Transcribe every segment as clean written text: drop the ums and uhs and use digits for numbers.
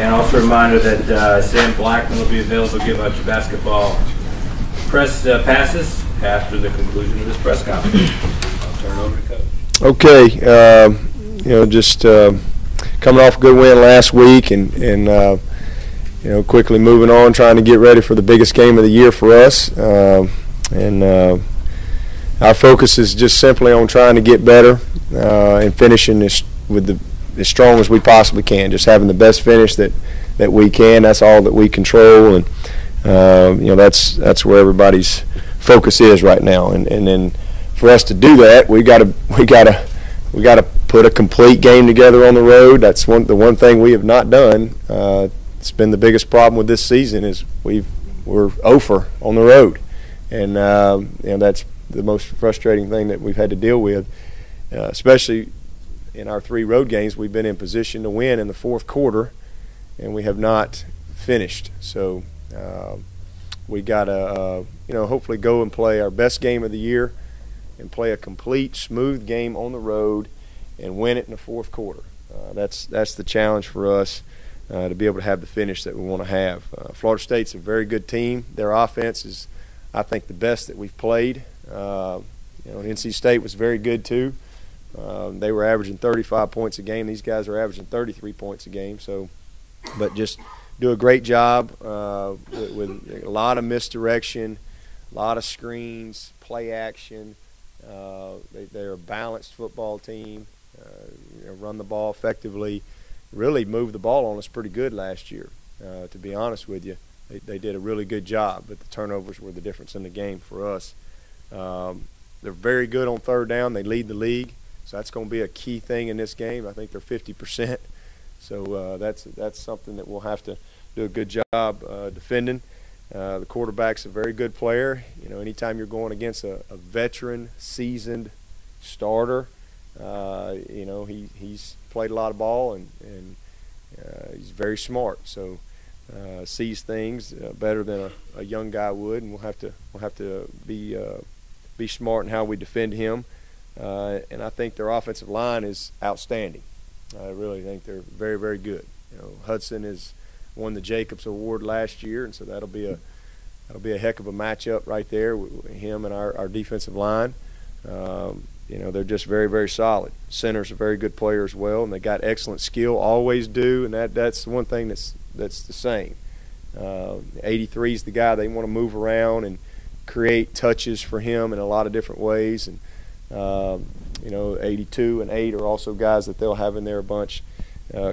And also a reminder that Sam Blackman will be available to give out your basketball press passes after the conclusion of this press conference. I'll turn it over to Coach. Okay, just coming off a good win last week and quickly moving on, trying to get ready for the biggest game of the year for us. Our focus is just simply on trying to get better and finishing this as strong as we possibly can. Just having the best finish that we can. That's all that we control, and that's where everybody's focus is right now. And then for us to do that, we got to put a complete game together on the road. That's the one thing we have not done. It's been the biggest problem with this season is we're 0 on the road, and that's the most frustrating thing that we've had to deal with, especially in our 3 road games. We've been in position to win in the fourth quarter, and we have not finished. So we got to hopefully go and play our best game of the year and play a complete, smooth game on the road and win it in the fourth quarter. That's the challenge for us. To be able to have the finish that we want to have. Florida State's a very good team. Their offense is, I think, the best that we've played. NC State was very good too. They were averaging 35 points a game. These guys are averaging 33 points a game. But just do a great job with a lot of misdirection, a lot of screens, play action. They're a balanced football team. Run the ball effectively. Really moved the ball on us pretty good last year, to be honest with you. They did a really good job, but the turnovers were the difference in the game for us. They're very good on third down. They lead the league, so that's going to be a key thing in this game. I think they're 50%, so that's something that we'll have to do a good job defending. The quarterback's a very good player. Anytime you're going against a veteran, seasoned starter, he's played a lot of ball and he's very smart. So sees things better than a young guy would, and we'll have to be smart in how we defend him. And I think their offensive line is outstanding. I really think they're very, very good. Hudson has won the Jacobs Award last year, and so that'll be a heck of a matchup right there with him and our defensive line. They're just very, very solid. Center's a very good player as well, and they got excellent skill, always do, and that's one thing that's the same. 83 is the guy they want to move around and create touches for him in a lot of different ways. And 82 and 8 are also guys that they'll have in there a bunch,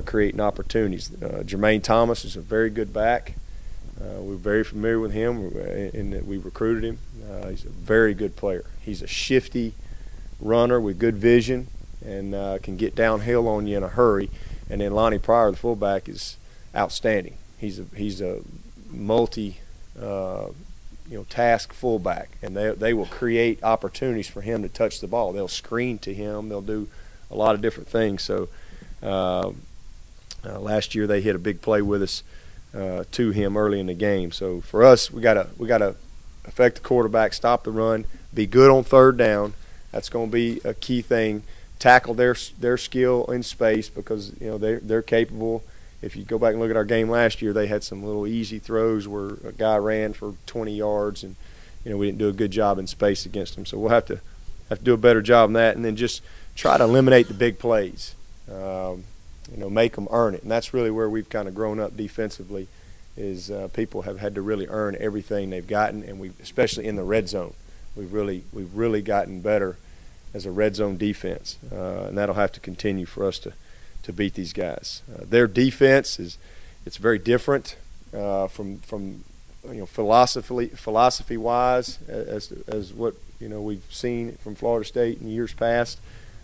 creating opportunities. Jermaine Thomas is a very good back. We're very familiar with him in that we recruited him. He's a very good player. He's a shifty runner with good vision and can get downhill on you in a hurry. And then Lonnie Pryor, the fullback, is outstanding. He's a multi task fullback, and they will create opportunities for him to touch the ball. They'll screen to him. They'll do a lot of different things. So last year they hit a big play with us to him early in the game. So for us, we gotta affect the quarterback, stop the run, be good on third down. That's going to be a key thing. Tackle their skill in space, because they're capable. If you go back and look at our game last year, they had some little easy throws where a guy ran for 20 yards, and we didn't do a good job in space against them. So we'll have to do a better job in that, and then just try to eliminate the big plays. Make them earn it, and that's really where we've kind of grown up defensively. Is people have had to really earn everything they've gotten, and especially in the red zone, we've really gotten better as a red zone defense, and that'll have to continue for us to beat these guys. Their defense it's very different from philosophy wise as what we've seen from Florida State in years past.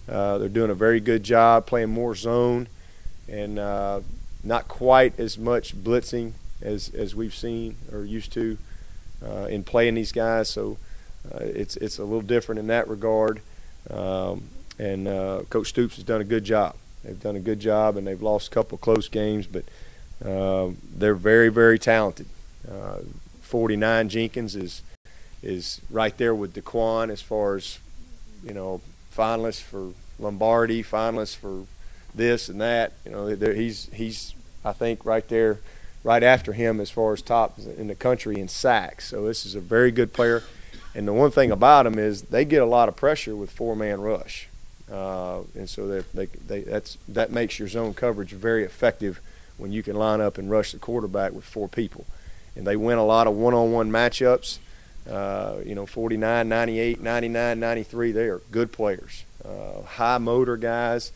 They're doing a very good job playing more zone and not quite as much blitzing as we've seen or used to in playing these guys. So it's a little different in that regard. And Coach Stoops has done a good job. They've done a good job, and they've lost a couple close games, but they're very, very talented. 49 Jenkins is right there with DeQuan as far as finalists for Lombardi, finalists for this and that. He's I think, right there, right after him as far as top in the country in sacks. So this is a very good player. And the one thing about him is they get a lot of pressure with four-man rush. And so that makes your zone coverage very effective when you can line up and rush the quarterback with four people. And they win a lot of one-on-one matchups. 49, 98, 99, 93, they are good players, high motor guys,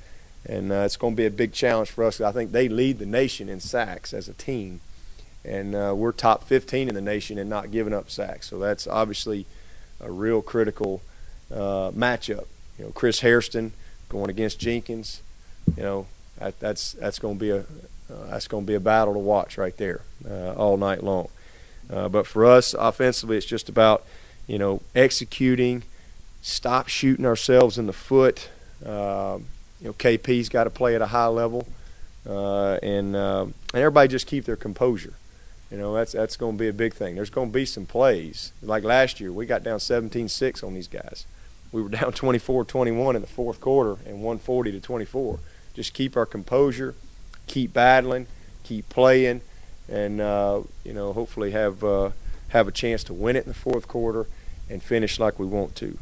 and it's going to be a big challenge for us. I think they lead the nation in sacks as a team, and we're top 15 in the nation in not giving up sacks. So that's obviously a real critical matchup. Chris Hairston going against Jenkins, that's going to be a battle to watch right there all night long. But for us, offensively, it's just about, executing, stop shooting ourselves in the foot. KP's got to play at a high level, and everybody just keep their composure. That's going to be a big thing. There's going to be some plays. Like last year, we got down 17-6 on these guys. We were down 24-21 in the fourth quarter and won 40-24. Just keep our composure, keep battling, keep playing, and hopefully have a chance to win it in the fourth quarter and finish like we want to.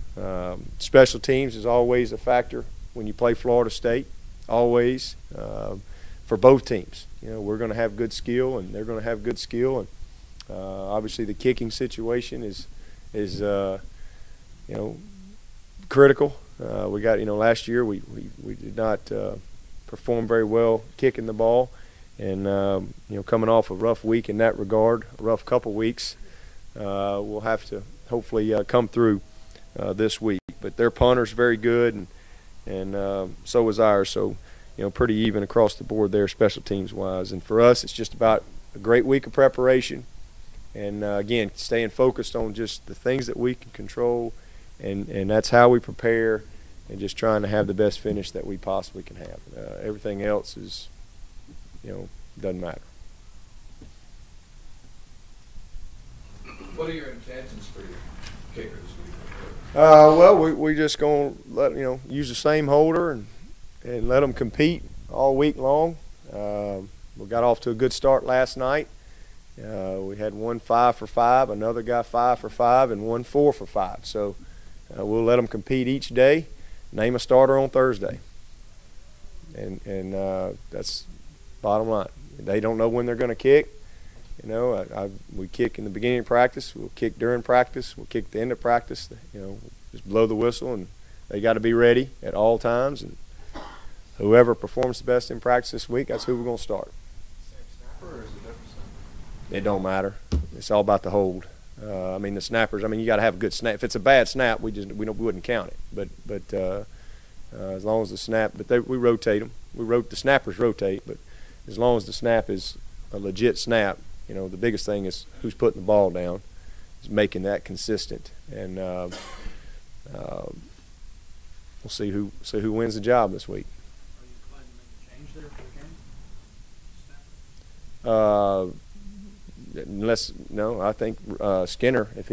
Special teams is always a factor when you play Florida State, always, for both teams. We're going to have good skill, and they're going to have good skill, and obviously the kicking situation is critical. We got, last year we did not perform very well kicking the ball. And, coming off a rough week in that regard, a rough couple weeks, we'll have to hopefully come through this week. But their punter's very good, and so is ours. So, pretty even across the board there, special teams-wise. And for us, it's just about a great week of preparation. And, again, staying focused on just the things that we can control, and that's how we prepare, and just trying to have the best finish that we possibly can have. Everything else is – doesn't matter. What are your intentions for your kicker this week? Well, we just gonna use the same holder and let them compete all week long. We got off to a good start last night. We had one 5 for 5, another guy 5 for 5, and one 4 for 5. So we'll let them compete each day. Name a starter on Thursday, and that's bottom line. They don't know when they're going to kick. We kick in the beginning of practice. We'll kick during practice. We'll kick at the end of practice. Just blow the whistle, and they got to be ready at all times. And whoever performs the best in practice this week, that's who we're going to start. Same snapper, or is it different? It don't matter. It's all about the hold. The snappers. You got to have a good snap. If it's a bad snap, we wouldn't count it. But as long as the snap, we rotate them. The snappers rotate, but as long as the snap is a legit snap, the biggest thing is who's putting the ball down, is making that consistent, and we'll see who wins the job this week. Are you planning to make a change there for the game? I think Skinner, if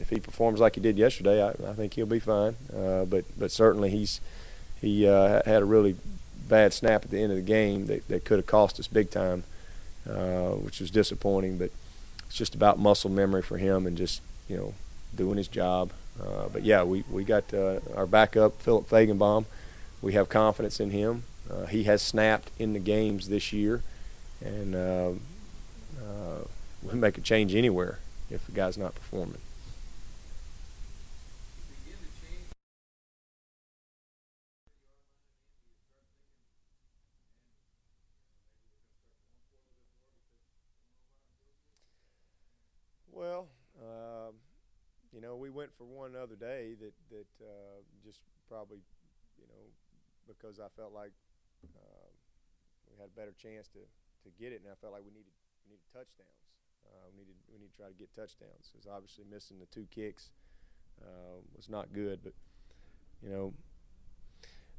he performs like he did yesterday, I think he'll be fine. But certainly he had a really bad snap at the end of the game that could have cost us big time, which was disappointing. But it's just about muscle memory for him and just doing his job. But yeah, we got our backup, Philip Fagenbaum. We have confidence in him. He has snapped in the games this year, and we'll make a change anywhere if the guy's not performing. Well, we went for one other day that just probably, because I felt like we had a better chance to get it, and I felt like we needed touchdowns. We need to try to get touchdowns. Because obviously missing the 2 kicks was not good, but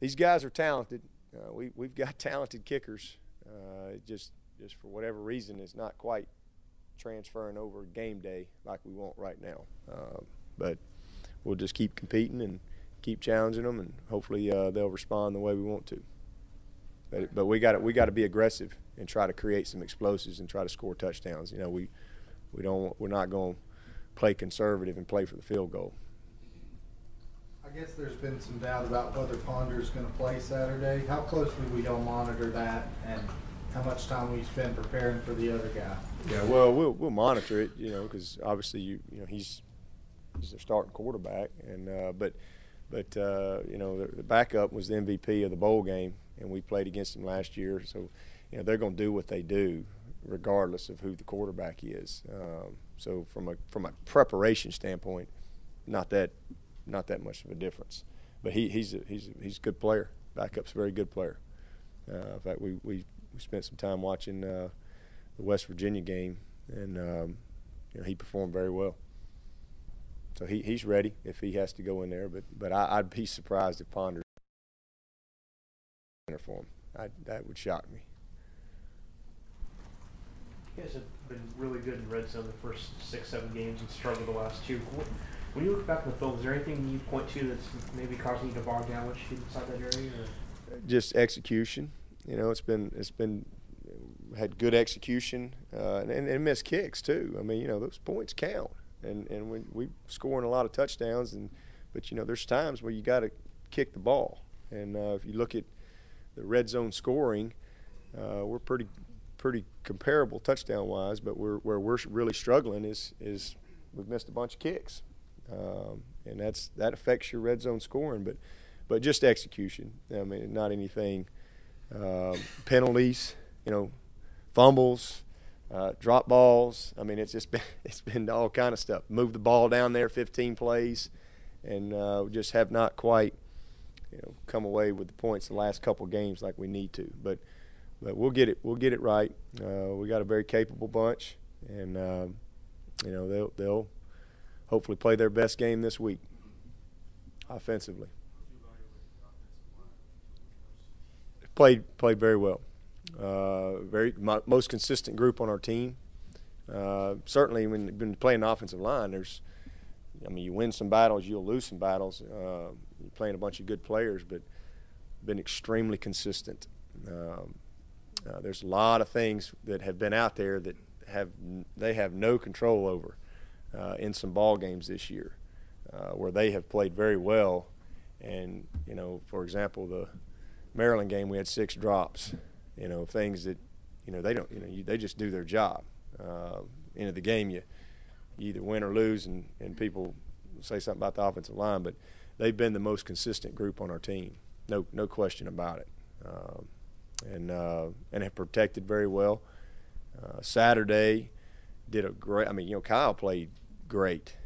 these guys are talented. We've got talented kickers. Just for whatever reason, it's not quite transferring over game day like we want right now. But we'll just keep competing and keep challenging them, and hopefully they'll respond the way we want to. But we got to be aggressive and try to create some explosives and try to score touchdowns. You know, we're not going to play conservative and play for the field goal. I guess there's been some doubt about whether Ponder's going to play Saturday. How closely will y'all monitor that, and how much time will you spend preparing for the other guy? Yeah, well, we'll monitor it, you know, because obviously you know he's a starting quarterback, and but you know the backup was the MVP of the bowl game, and we played against him last year, so you know they're going to do what they do regardless of who the quarterback is. So from a preparation standpoint, not that much of a difference. But he's a good player. Backup's a very good player. In fact, we spent some time watching the West Virginia game, and you know he performed very well. So he's ready if he has to go in there. But I'd be surprised if Ponder for him. That would shock me. You guys have been really good in red zone the first 6-7 games and struggled the last 2. When you look back in the film, is there anything you point to that's maybe causing you to bog down once you get inside that area? Or? Just execution. You know, it's been good execution and missed kicks too. I mean, you know, those points count, and when we scoring a lot of touchdowns, but you know, there's times where you got to kick the ball, and if you look at the red zone scoring, we're pretty comparable touchdown wise, but where we're really struggling is we've missed a bunch of kicks. And that affects your red zone scoring, but just execution. I mean, not anything. Penalties, you know, fumbles, drop balls. I mean, it's been all kind of stuff. Move the ball down there 15 plays, and just have not quite, you know, come away with the points the last couple games like we need to. But we'll get it right. We got a very capable bunch, and you know they'll hopefully play their best game this week offensively. Played very well. Most consistent group on our team. Certainly when you're playing the offensive line, you win some battles, you'll lose some battles. You're playing a bunch of good players, but been extremely consistent. There's a lot of things that have been out there that they have no control over in some ball games this year, where they have played very well. And you know, for example, the Maryland game, we had 6 drops. You know, things that they don't. You know, they just do their job. End of the game, you either win or lose, and people say something about the offensive line, but they've been the most consistent group on our team. No question about it. And have protected very well. Saturday did a great. I mean, you know, Kyle played great.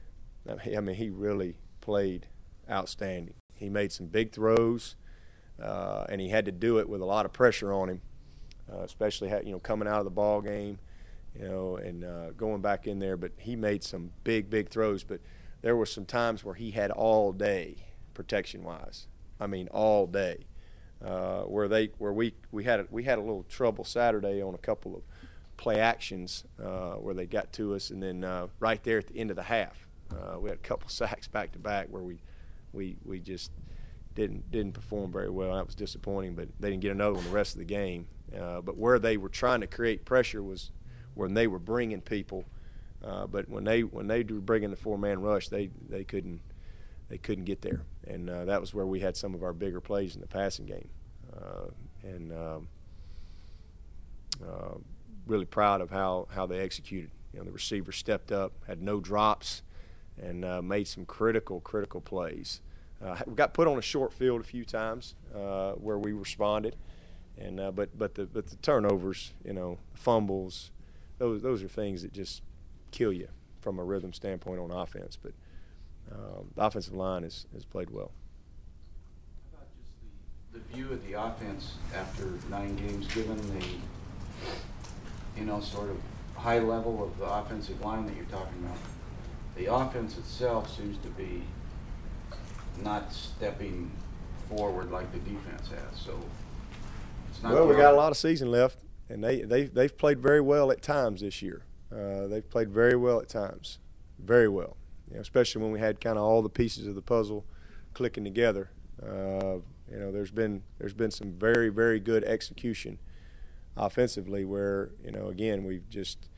I mean, he really played outstanding. He made some big throws, and he had to do it with a lot of pressure on him, especially coming out of the ball game, and going back in there. But he made some big throws. But there were some times where he had all day protection-wise. I mean, all day. Where we had a little trouble Saturday on a couple of play actions where they got to us, and then right there at the end of the half, we had a couple sacks back to back where we just didn't perform very well. That was disappointing, but they didn't get another one the rest of the game. But where they were trying to create pressure was when they were bringing people, but when they were bringing the 4-man rush, they couldn't get there, and that was where we had some of our bigger plays in the passing game, and really proud of how they executed. You know, the receivers stepped up, had no drops, and made some critical plays. We got put on a short field a few times where we responded, and but the turnovers, fumbles, those are things that just kill you from a rhythm standpoint on offense. But the offensive line has played well. How about just the view of the offense after 9 games, given the sort of high level of the offensive line that you're talking about? The offense itself seems to be not stepping forward like the defense has. So it's not. Well, we got a lot of season left, and they've played very well at times this year. They've played very well at times, very well. Especially when we had kind of all the pieces of the puzzle clicking together. You know, there's been some very, very good execution offensively where, you know, again, we've just